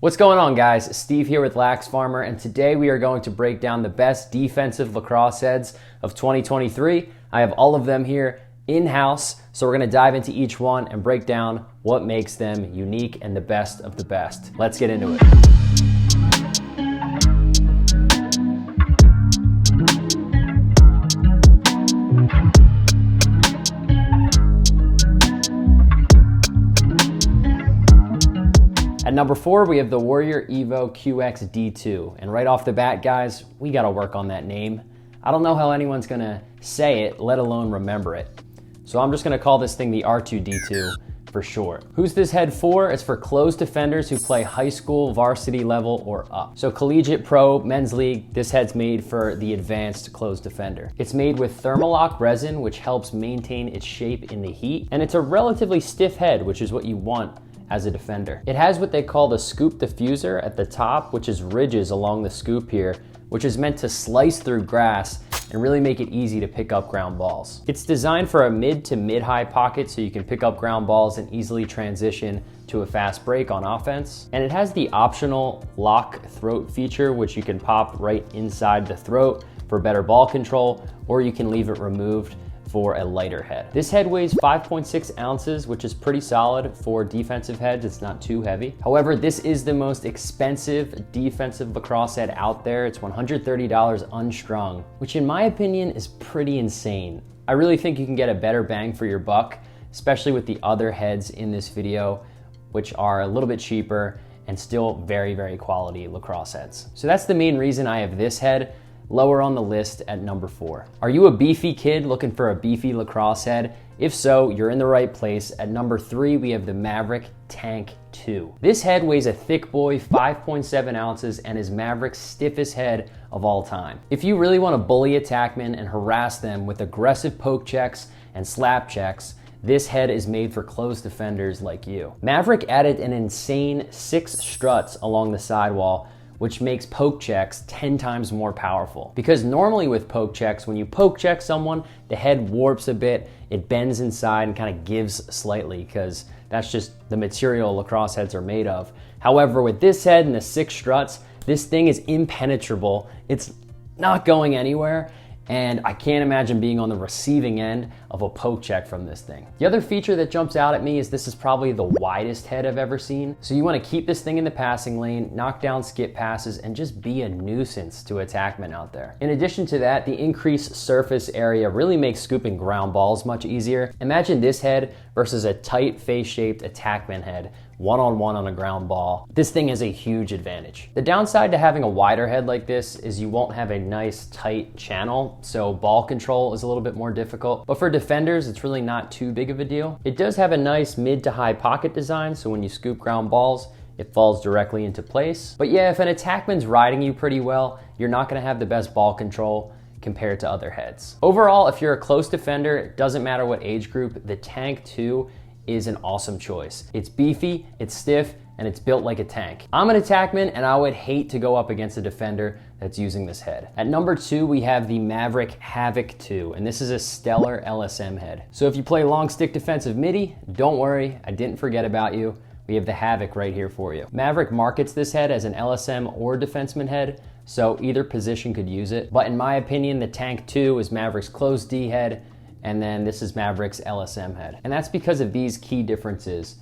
What's going on, guys? Steve here with Lax Farmer, and today we are going to break down the best defensive lacrosse heads of 2023. I have all of them here in-house, so we're going to dive into each one and break down what makes them unique and the best of the best. Let's get into it. At number 4, we have the Warrior Evo QX2-D, and right off the bat, guys, we gotta work on that name. I don't know how anyone's gonna say it, let alone remember it. So I'm just gonna call this thing the R2D2 for short. Who's this head for? It's for closed defenders who play high school, varsity level, or up. So collegiate, pro, men's league, this head's made for the advanced closed defender. It's made with Thermalock resin, which helps maintain its shape in the heat, and it's a relatively stiff head, which is what you want as a defender. It has what they call the scoop diffuser at the top, which is ridges along the scoop here, which is meant to slice through grass and really make it easy to pick up ground balls. It's designed for a mid to mid-high pocket so you can pick up ground balls and easily transition to a fast break on offense. And it has the optional lock throat feature, which you can pop right inside the throat for better ball control, or you can leave it removed for a lighter head. This head weighs 5.6 ounces, which is pretty solid for defensive heads. It's not too heavy. However, this is the most expensive defensive lacrosse head out there. It's $130 unstrung, which in my opinion is pretty insane. I really think you can get a better bang for your buck, especially with the other heads in this video, which are a little bit cheaper and still very, very quality lacrosse heads. So that's the main reason I have this head lower on the list at number 4. Are you a beefy kid looking for a beefy lacrosse head? If so, you're in the right place. At number 3, we have the Maverik Tank 2. This head weighs a thick boy, 5.7 ounces, and is Maverik's stiffest head of all time. If you really want to bully attackmen and harass them with aggressive poke checks and slap checks, this head is made for closed defenders like you. Maverik added an insane 6 struts along the sidewall, which makes poke checks 10 times more powerful. Because normally with poke checks, when you poke check someone, the head warps a bit, it bends inside and kind of gives slightly, because that's just the material lacrosse heads are made of. However, with this head and the 6 struts, this thing is impenetrable. It's not going anywhere, and I can't imagine being on the receiving end of a poke check from this thing. The other feature that jumps out at me is this is probably the widest head I've ever seen. So you want to keep this thing in the passing lane, knock down skip passes, and just be a nuisance to attackmen out there. In addition to that, the increased surface area really makes scooping ground balls much easier. Imagine this head versus a tight face-shaped attackman head, one-on-one on a ground ball. This thing has a huge advantage. The downside to having a wider head like this is you won't have a nice tight channel, so ball control is a little bit more difficult. But for defenders, it's really not too big of a deal. It does have a nice mid to high pocket design, so when you scoop ground balls, it falls directly into place. But yeah, if an attackman's riding you pretty well, you're not gonna have the best ball control compared to other heads. Overall, if you're a close defender, it doesn't matter what age group, the Tank 2 is an awesome choice. It's beefy, it's stiff, and it's built like a tank. I'm an attackman, and I would hate to go up against a defender that's using this head. At number 2, we have the Maverik Havok 2, and this is a stellar LSM head. So if you play long stick defensive midi, don't worry, I didn't forget about you. We have the Havok right here for you. Maverik markets this head as an LSM or defenseman head, so either position could use it. But in my opinion, the Tank 2 is Maverik's closed D head, and then this is Maverik's LSM head. And that's because of these key differences.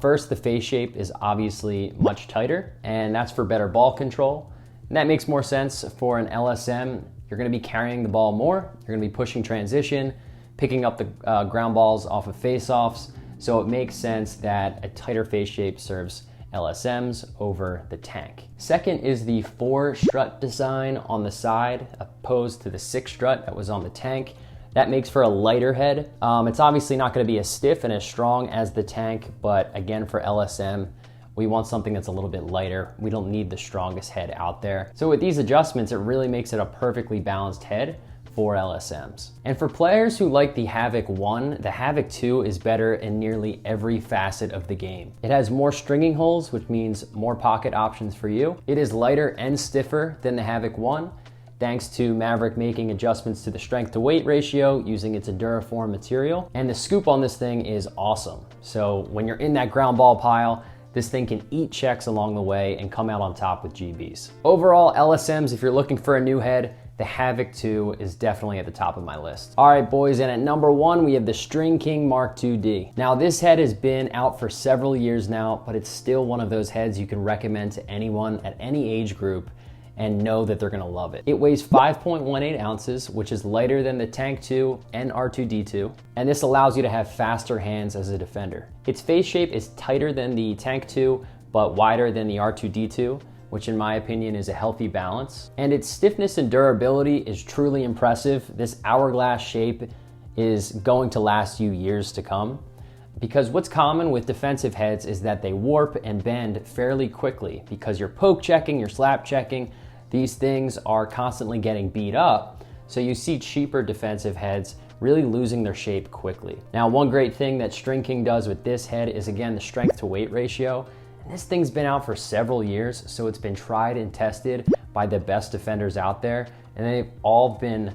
First, the face shape is obviously much tighter, and that's for better ball control. And that makes more sense for an LSM. You're gonna be carrying the ball more, you're gonna be pushing transition, picking up the ground balls off of face-offs, so it makes sense that a tighter face shape serves LSMs over the Tank. Second is the 4 strut design on the side, opposed to the 6 strut that was on the Tank. That makes for a lighter head. It's obviously not gonna be as stiff and as strong as the Tank, but again, for LSM, we want something that's a little bit lighter. We don't need the strongest head out there. So with these adjustments, it really makes it a perfectly balanced head for LSMs. And for players who like the Havok 1, the Havok 2 is better in nearly every facet of the game. It has more stringing holes, which means more pocket options for you. It is lighter and stiffer than the Havok 1, thanks to Maverik making adjustments to the strength to weight ratio using its Enduraform material. And the scoop on this thing is awesome. So when you're in that ground ball pile, this thing can eat checks along the way and come out on top with GBs. Overall, LSMs, if you're looking for a new head, the Havok 2 is definitely at the top of my list. All right, boys, and at number 1, we have the StringKing Mark II-D. Now, this head has been out for several years now, but it's still one of those heads you can recommend to anyone at any age group and know that they're gonna love it. It weighs 5.18 ounces, which is lighter than the Tank 2 and R2-D2, and this allows you to have faster hands as a defender. Its face shape is tighter than the Tank 2, but wider than the R2-D2, which in my opinion is a healthy balance. And its stiffness and durability is truly impressive. This hourglass shape is going to last you years to come, because what's common with defensive heads is that they warp and bend fairly quickly because you're poke checking, you're slap checking. These things are constantly getting beat up, so you see cheaper defensive heads really losing their shape quickly. Now, one great thing that StringKing does with this head is, again, the strength to weight ratio. And this thing's been out for several years, so it's been tried and tested by the best defenders out there, and they've all been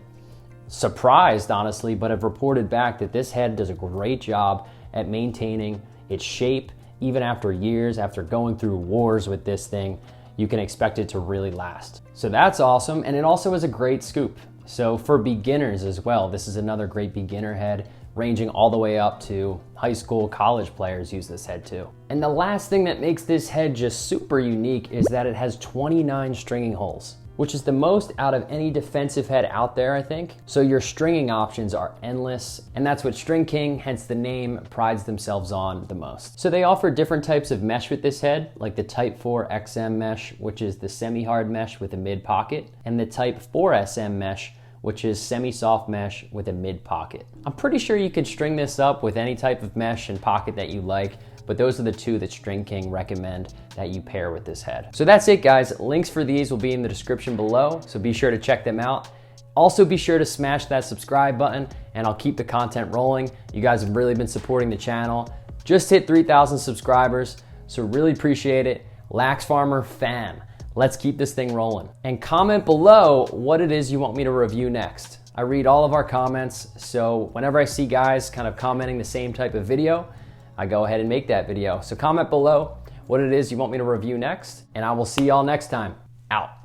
surprised, honestly, but have reported back that this head does a great job at maintaining its shape. Even after years, after going through wars with this thing, you can expect it to really last. So that's awesome, and it also is a great scoop. So for beginners as well, this is another great beginner head, ranging all the way up to high school, college players use this head too. And the last thing that makes this head just super unique is that it has 29 stringing holes, which is the most out of any defensive head out there, I think. So your stringing options are endless, and that's what StringKing, hence the name, prides themselves on the most. So they offer different types of mesh with this head, like the Type 4 XM mesh, which is the semi-hard mesh with a mid pocket, and the Type 4 SM mesh, which is semi-soft mesh with a mid pocket. I'm pretty sure you can string this up with any type of mesh and pocket that you like, but those are the two that StringKing recommend that you pair with this head. So that's it, guys. Links for these will be in the description below, so be sure to check them out. Also be sure to smash that subscribe button, and I'll keep the content rolling. You guys have really been supporting the channel. Just hit 3,000 subscribers, so really appreciate it. Lax Farmer fam, let's keep this thing rolling. And comment below what it is you want me to review next. I read all of our comments, so whenever I see guys kind of commenting the same type of video, I go ahead and make that video. So comment below what it is you want me to review next, and I will see y'all next time. Out.